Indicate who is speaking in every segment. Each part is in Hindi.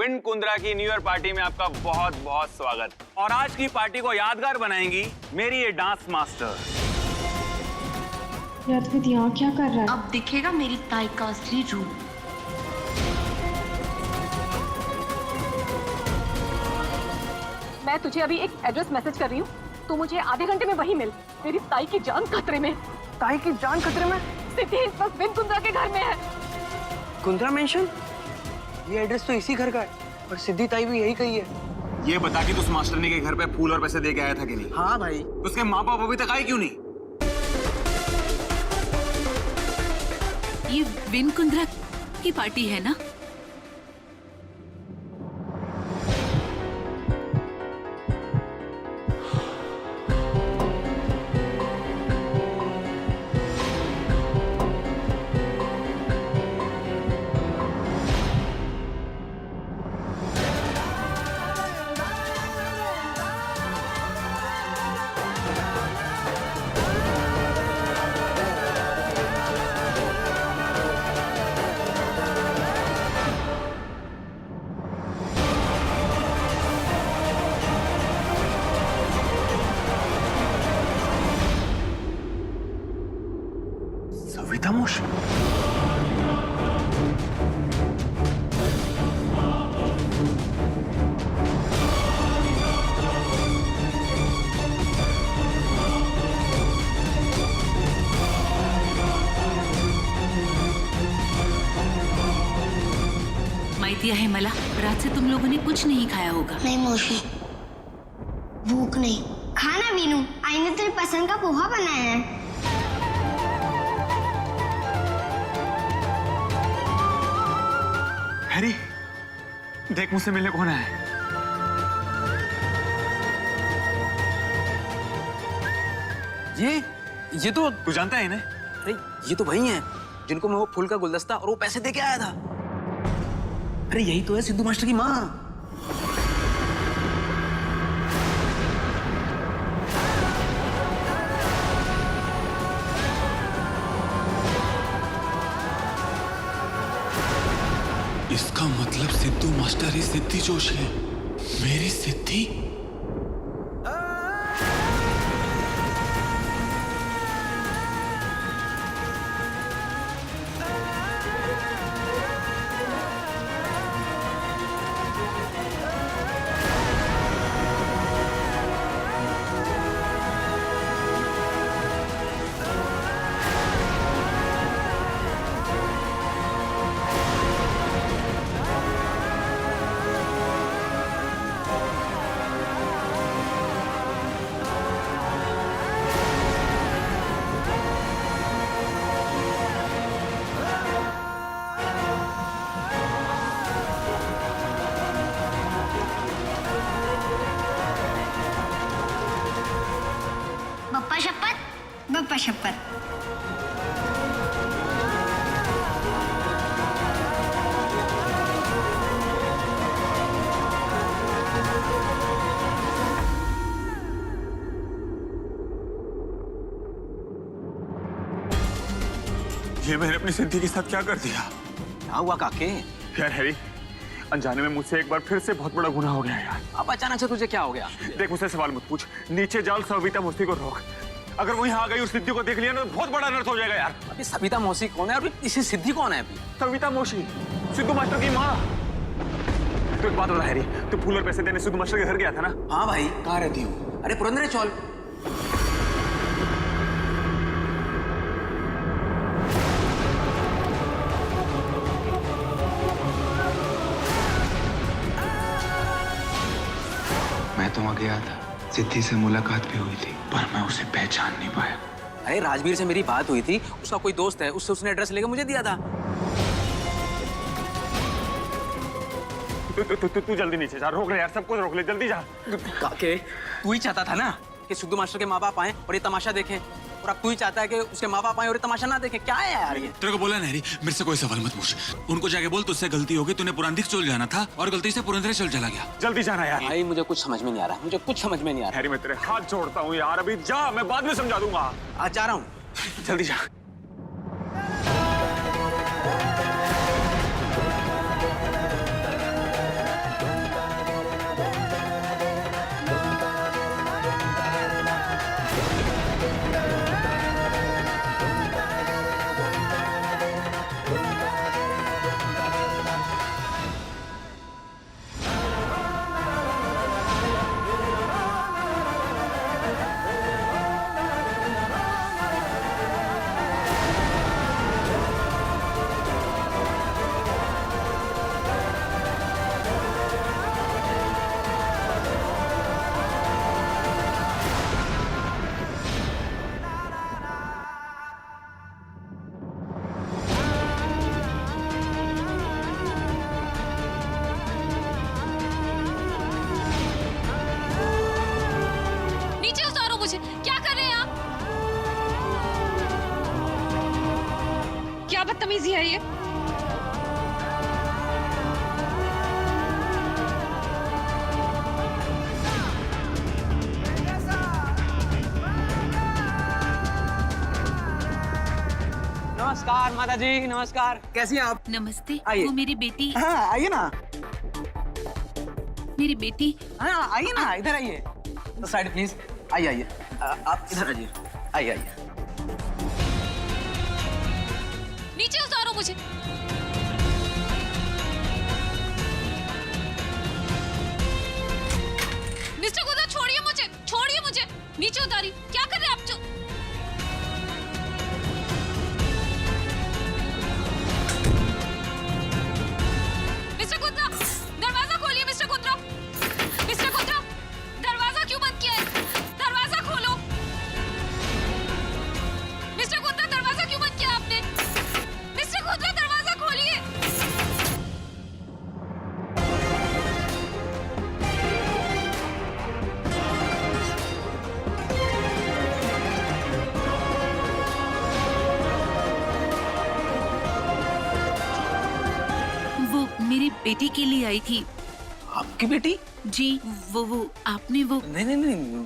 Speaker 1: विन कुंद्रा की न्यू ईयर पार्टी में आपका बहुत बहुत स्वागत। और आज की पार्टी को यादगार बनाएंगी मेरी ये डांस मास्टर।
Speaker 2: यार फिर यहाँ क्या कर रहा है?
Speaker 3: अब दिखेगा मेरी ताई का असली रूप।
Speaker 4: मैं तुझे अभी एक एड्रेस मैसेज कर रही हूँ, तू मुझे आधे घंटे में वहीं मिल। मेरी ताई की जान खतरे में।
Speaker 5: ताई की जान खतरे में?
Speaker 4: सिद्धि इस वक्त विन कुंद्रा के घर में है।
Speaker 5: कुंद्रा मेंशन? ये एड्रेस तो इसी घर का है और सिद्धि ताई भी यही कही है।
Speaker 1: ये बता कि तू उस मास्टरनी के घर पे फूल और पैसे दे के आया था कि नहीं?
Speaker 5: हाँ भाई।
Speaker 1: उसके माँ बाप अभी तक आए क्यों नहीं?
Speaker 6: ये विन कुंद्रा की पार्टी है ना?
Speaker 1: सविता मोशी?
Speaker 6: माइतिया है मला, रात से तुम लोगों ने कुछ नहीं खाया होगा।
Speaker 7: नहीं मौसी, भूख नहीं। खाना वीनू, आई ने तेरी पसंद का पोहा बनाया है।
Speaker 1: हैरी, देख मुझसे मिलने कौन आया है।
Speaker 5: ये तो
Speaker 1: तू जानता है इन्हें?
Speaker 5: अरे ये तो वही हैं जिनको मैं वो फूल का गुलदस्ता और वो पैसे दे के आया था। अरे यही तो है सिद्धू मास्टर की माँ।
Speaker 8: इसका मतलब सिद्धू मास्टर ही सिद्धि जोशी है। मेरी सिद्धि?
Speaker 7: बप्पा शपथ, बप्पा शपथ।
Speaker 1: ये मैंने अपनी सिद्धि के साथ क्या कर दिया?
Speaker 5: क्या हुआ काके?
Speaker 1: यार हैरी, अनजाने में मुझसे एक बार फिर से बहुत बड़ा गुनाह हो गया यार।
Speaker 5: अब अचानक से तुझे क्या हो गया?
Speaker 1: देख, मुझसे सवाल मत पूछ। नीचे जाओ, सविता मोशी को रोक। अगर वो यहाँ आ गई और सिद्धि को देख लिया ना तो बहुत बड़ा अनर्थ हो जाएगा यार।
Speaker 5: अभी सविता मौसी कौन है और इसी सिद्धि कौन है? अभी
Speaker 1: सविता मोशी, सिद्धू मास्टर की माँ। तो एक बात बता हैरी, तू फूल और पैसे देने सिद्धू मास्टर के घर गया था ना?
Speaker 5: हाँ भाई।
Speaker 1: कहाँ रहती हूँ?
Speaker 5: अरे पुरंदरे चौल।
Speaker 8: मैं तो वहां गया था, सिद्धि से मुलाकात भी हुई थी, पर मैं उसे पहचान नहीं पाया।
Speaker 5: अरे राजवीर से मेरी बात हुई थी, उसका कोई दोस्त है, उससे उसने एड्रेस लेके मुझे दिया था।
Speaker 1: तू जल्दी नीचे जा, रोक ले यार, सब कुछ रोक ले, जल्दी जा।
Speaker 5: काके, तू ही चाहता था ना कि सिद्धू मास्टर के माँ बाप आए और ये तमाशा देखें, और अब तू ही चाहता है कि उसके माँ बाप आए और ये तमाशा ना देखें। क्या है यार ये?
Speaker 8: तेरे को बोला ना हैरी, मेरे से कोई सवाल मत पूछ। उनको जाके बोल तुझसे गलती होगी, तूने पुरांदिक चल जाना था और गलती से पुरंदरे चल चला गया।
Speaker 1: जल्दी जाना यार।
Speaker 5: भाई मुझे कुछ समझ में नहीं आ रहा, मुझे कुछ समझ में नहीं आ रहा।
Speaker 1: हैरी, मैं तेरे हाथ जोड़ता हूँ यार, अभी जा, मैं बाद में समझा दूंगा।
Speaker 5: आज जा रहा हूँ।
Speaker 1: जल्दी जा।
Speaker 2: बदतमीजी है ये?
Speaker 5: नमस्कार माता जी, नमस्कार। कैसी हैं आप?
Speaker 6: नमस्ते।
Speaker 5: आइए।
Speaker 6: वो मेरी बेटी,
Speaker 5: हाँ आइए ना।
Speaker 6: मेरी बेटी।
Speaker 5: हाँ आइए ना, इधर आइए। तो साइड प्लीज। आइए आइए। आप इधर आइए। आइए आइए।
Speaker 2: नीचे उतारो मुझे। मिस्टर गुदा, छोड़िए मुझे, छोड़िए मुझे। नीचे उतारिए। क्या कर रहे हैं आप? मिस्टर कुंद्रा, दरवाजा खोलिए। मिस्टर कुंद्रा, मिस्टर कुंद्रा, दरवाजा क्यों बंद किया है? दरवाजा खोलो। मिस्टर कुंद्रा, दरवाजा क्यों बंद किया आपने? मिस्टर कुंद्रा, दरवाजा खोलिए।
Speaker 6: वो मेरी बेटी के लिए आई थी।
Speaker 5: आपकी बेटी?
Speaker 6: जी, वो आपने वो
Speaker 5: नहीं नहीं नहीं,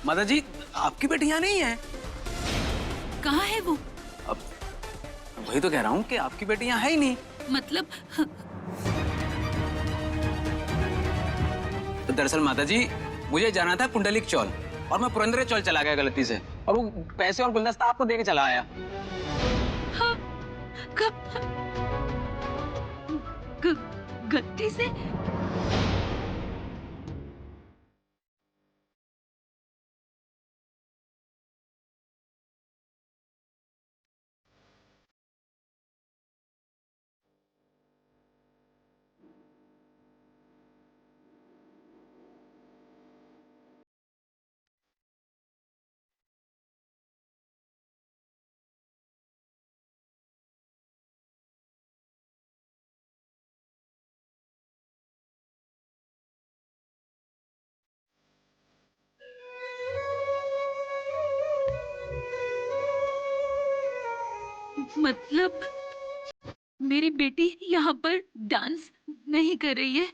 Speaker 5: माता जी आपकी बेटी यहाँ नहीं है।
Speaker 6: कहाँ है वो?
Speaker 5: अब वही तो कह रहा हूँ कि आपकी बेटी यहाँ है ही नहीं।
Speaker 6: मतलब
Speaker 5: तो दरअसल माता जी मुझे जाना था पुंडलिक चौल और मैं पुरंदरे चौल चला गया गलती से, और वो पैसे और गुलदस्ता आपको दे के चला आया।
Speaker 6: हाँ, गलती से? मतलब मेरी बेटी यहाँ पर डांस नहीं कर रही है?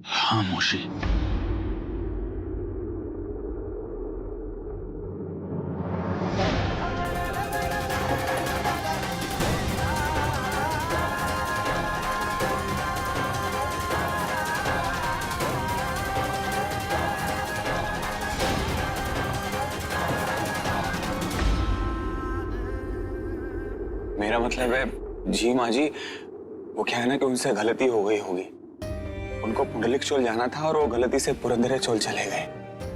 Speaker 8: खामोशी।
Speaker 1: मेरा मतलब है जी माँ जी, वो क्या है ना कि उनसे गलती हो गई होगी। उनको पुंडलिक चौल जाना था और वो गलती से पुरंदरे चौल चले गए।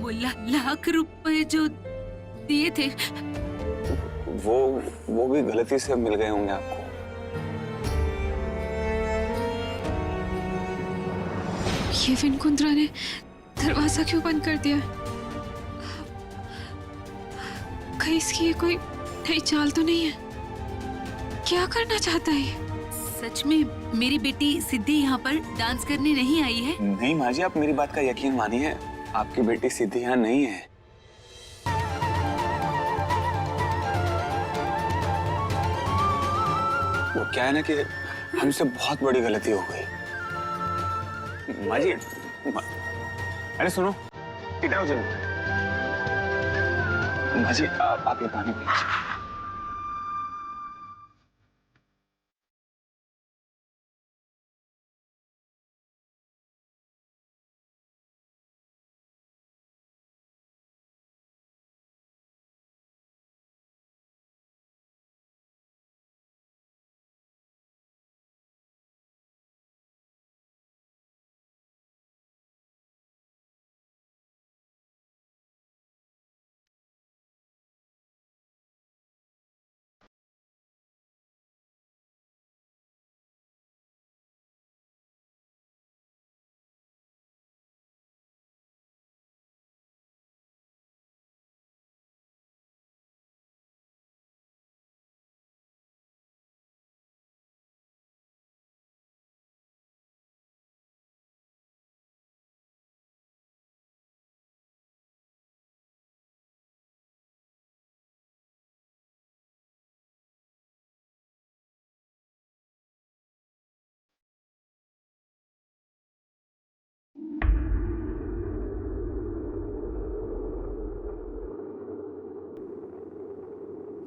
Speaker 6: वो लाख रुपए जो दिए थे,
Speaker 1: वो भी गलती से मिल गए होंगे आपको।
Speaker 2: ये विन कुंद्रा ने दरवाजा क्यों बंद कर दिया? कहीं इसकी ये कोई नई चाल तो नहीं है? क्या करना चाहता है ये?
Speaker 6: सच में मेरी बेटी सिद्धि यहाँ पर डांस करने नहीं आई है?
Speaker 1: नहीं माँ जी, आप मेरी बात का यकीन मानिए, आपकी बेटी सिद्धि यहाँ नहीं है। वो क्या है ना कि हमसे बहुत बड़ी गलती हो गई। माँ जी, अरे सुनो, इधर आओ जल्दी। माँ जी आप ये पानी पीजिए।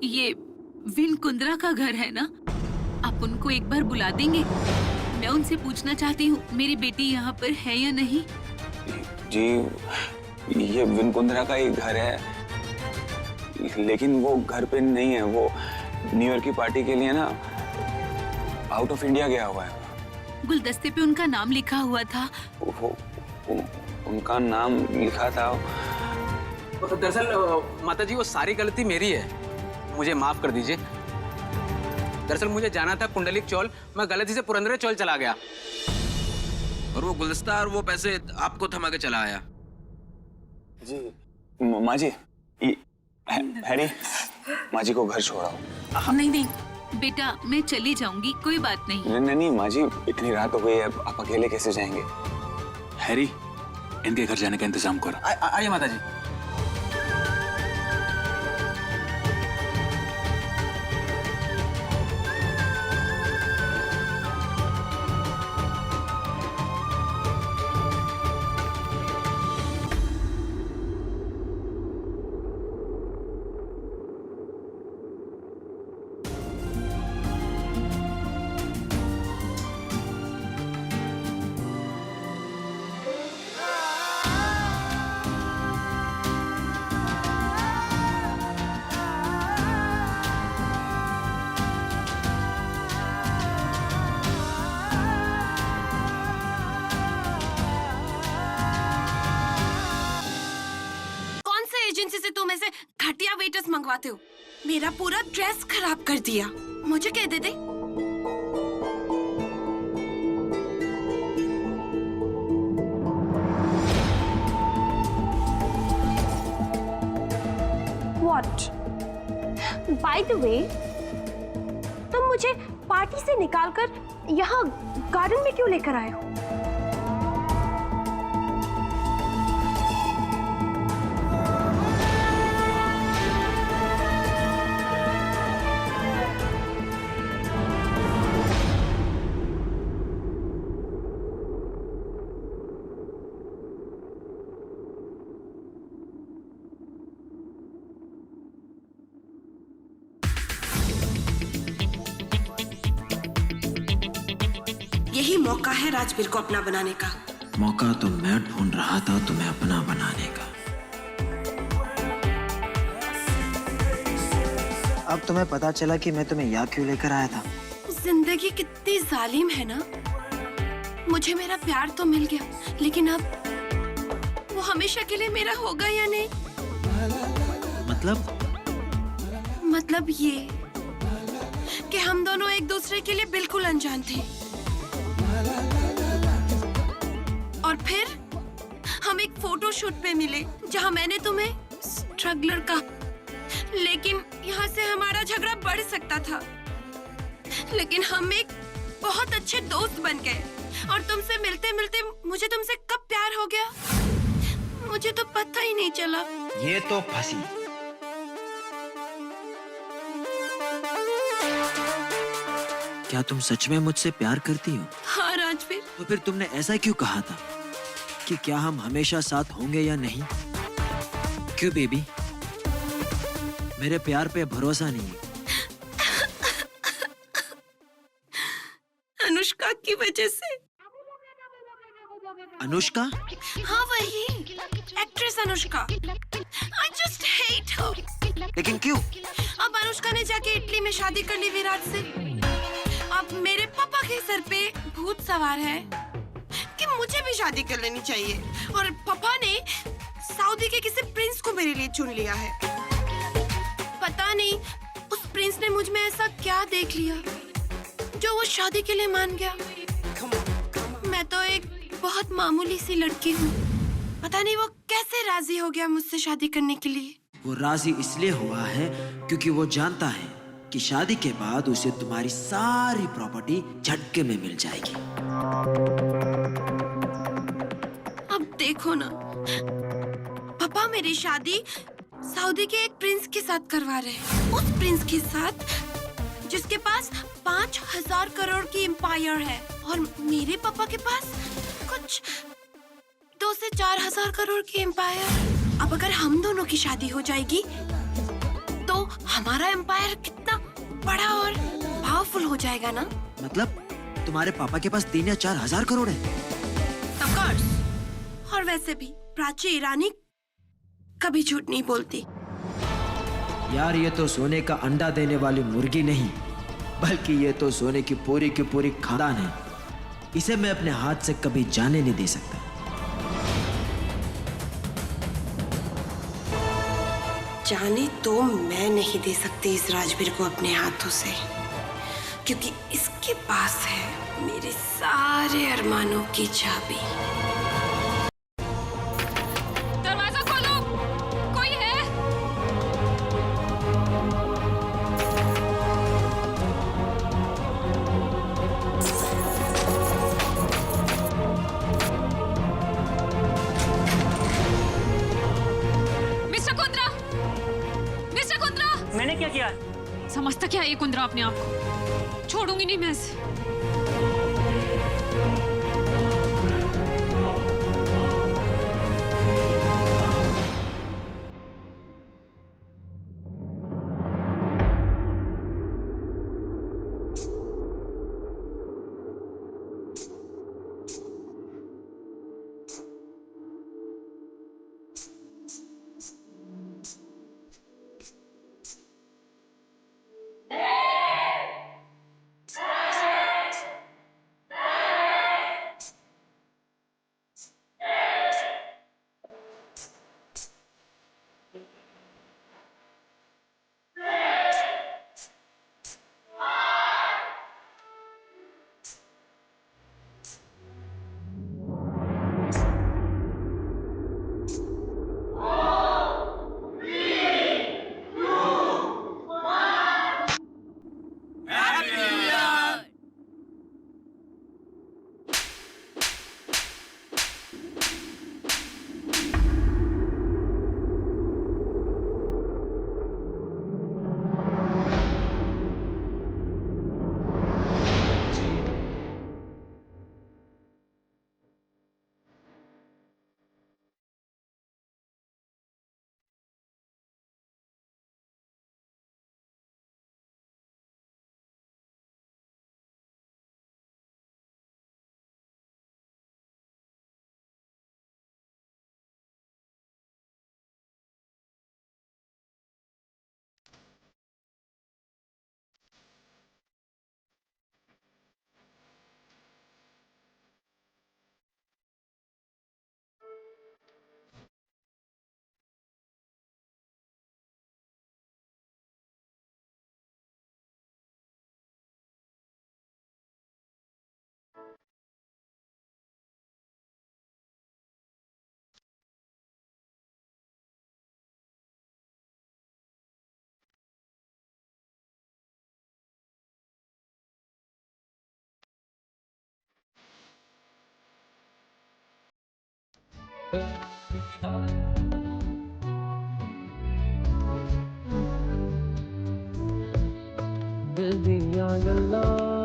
Speaker 6: ये विन कुंद्रा का घर है ना? आप उनको एक बार बुला देंगे? मैं उनसे पूछना चाहती हूँ मेरी बेटी यहाँ पर है या नहीं।
Speaker 1: जी, ये विन कुंद्रा का ही घर है, लेकिन वो घर पे नहीं है। वो न्यू ईयर की पार्टी के लिए ना आउट ऑफ इंडिया गया हुआ है।
Speaker 6: गुलदस्ते पे उनका नाम लिखा हुआ था।
Speaker 1: उनका नाम लिखा था।
Speaker 5: दरअसल माता जी वो सारी गलती मेरी है, मुझे माफ कर दीजिए। दरअसल मुझे जाना था पुंडलिक चौल, मैं गलती से पुरंदरे चौल चला गया।
Speaker 9: और वो गुलदस्ता और वो पैसे आपको थमा के चला आया।
Speaker 1: जी माँ जी, हैरी माँ जी को घर छोड़ाओ।
Speaker 6: नहीं नहीं बेटा, मैं चली जाऊंगी, कोई बात नहीं।
Speaker 1: नहीं माँ जी, इतनी रात हो गई है, आप अकेले कैसे जाएंगे?
Speaker 8: हैरी, इनके घर जाने का इंतजाम करो।
Speaker 5: आइए माता जी।
Speaker 2: एजेंसी से तुम ऐसे घटिया वेटर्स मंगवाते हो? मेरा पूरा ड्रेस खराब कर दिया। मुझे कह देते।
Speaker 4: What? By the way, तुम मुझे पार्टी से निकालकर यहाँ गार्डन में क्यों लेकर आए हो?
Speaker 2: यही मौका है राजवीर को अपना बनाने का।
Speaker 9: मौका तो मैं ढूंढ रहा था तुम्हें अपना बनाने का।
Speaker 10: अब तुम्हें पता चला कि मैं तुम्हें यहाँ क्यों लेकर आया था।
Speaker 2: जिंदगी कितनी जालिम है ना। मुझे मेरा प्यार तो मिल गया, लेकिन अब वो हमेशा के लिए मेरा होगा या नहीं? मतलब ये कि हम दोनों एक दूसरे के लिए बिल्कुल अनजान थे, और फिर हम एक फोटो शूट पे मिले जहां मैंने तुम्हें स्ट्रगलर कहा, लेकिन यहाँ से हमारा झगड़ा बढ़ सकता था। लेकिन हम एक बहुत अच्छे दोस्त बन गए, और तुमसे मिलते मिलते मुझे तुमसे कब प्यार हो गया मुझे तो पता ही नहीं चला।
Speaker 10: ये तो फंसी।
Speaker 9: क्या तुम सच में मुझसे प्यार करती हो?
Speaker 2: हाँ राजवीर।
Speaker 9: तो फिर तुमने ऐसा क्यों कहा था कि क्या हम हमेशा साथ होंगे या नहीं? क्यों बेबी, मेरे प्यार पे भरोसा नहीं है?
Speaker 2: अनुष्का की वजह से।
Speaker 9: अनुष्का?
Speaker 2: हाँ वही, actress Anushka. I just hate her।
Speaker 9: लेकिन क्यों?
Speaker 2: अब अनुष्का ने जाके इटली में शादी कर ली विराट से। अब मेरे पापा के सर पे भूत सवार है कि मुझे भी शादी कर लेनी चाहिए, और पापा ने सऊदी के किसी प्रिंस को मेरे लिए चुन लिया है। पता नहीं उस प्रिंस ने मुझ में ऐसा क्या देख लिया जो वो शादी के लिए मान गया। मैं तो एक बहुत मामूली सी लड़की हूँ, पता नहीं वो कैसे राजी हो गया मुझसे शादी करने के लिए।
Speaker 9: वो राजी इसलिए हुआ है क्योंकि वो जानता है कि शादी के बाद उसे तुम्हारी सारी प्रॉपर्टी झटके में मिल जाएगी।
Speaker 2: अब देखो ना, पापा मेरी शादी सऊदी के एक प्रिंस के साथ करवा रहे हैं। उस प्रिंस के साथ जिसके पास 5,000 करोड़ की एम्पायर है, और मेरे पापा के पास कुछ 2 से 4,000 करोड़ की एम्पायर। अब अगर हम दोनों की शादी हो जाएगी तो हमारा एम्पायर कितना बड़ा और पावरफुल हो जाएगा ना।
Speaker 9: मतलब तुम्हारे पापा के पास 3 या 4 हजार करोड़ है?
Speaker 2: Of course। और वैसे भी प्राची ईरानी कभी झूठ नहीं बोलती।
Speaker 9: यार ये तो सोने का अंडा देने वाली मुर्गी नहीं, बल्कि ये तो सोने की पूरी खानदान है। इसे मैं अपने हाथ से कभी जाने नहीं दे सकता।
Speaker 2: जाने तो मैं नहीं दे सकती इस राजवीर को अपने हाथों से, क्योंकि इसके पास है मेरे सारे अरमानों की चाबी।
Speaker 6: दरवाजा खोलो, कोई है? Mister Kundra, mister Kundra.
Speaker 10: मैंने क्या किया?
Speaker 6: समझता क्या है ये कुंद्रा अपने आप को? छोड़ूंगी नहीं मैं इसे।
Speaker 11: दिल दिया गल्ला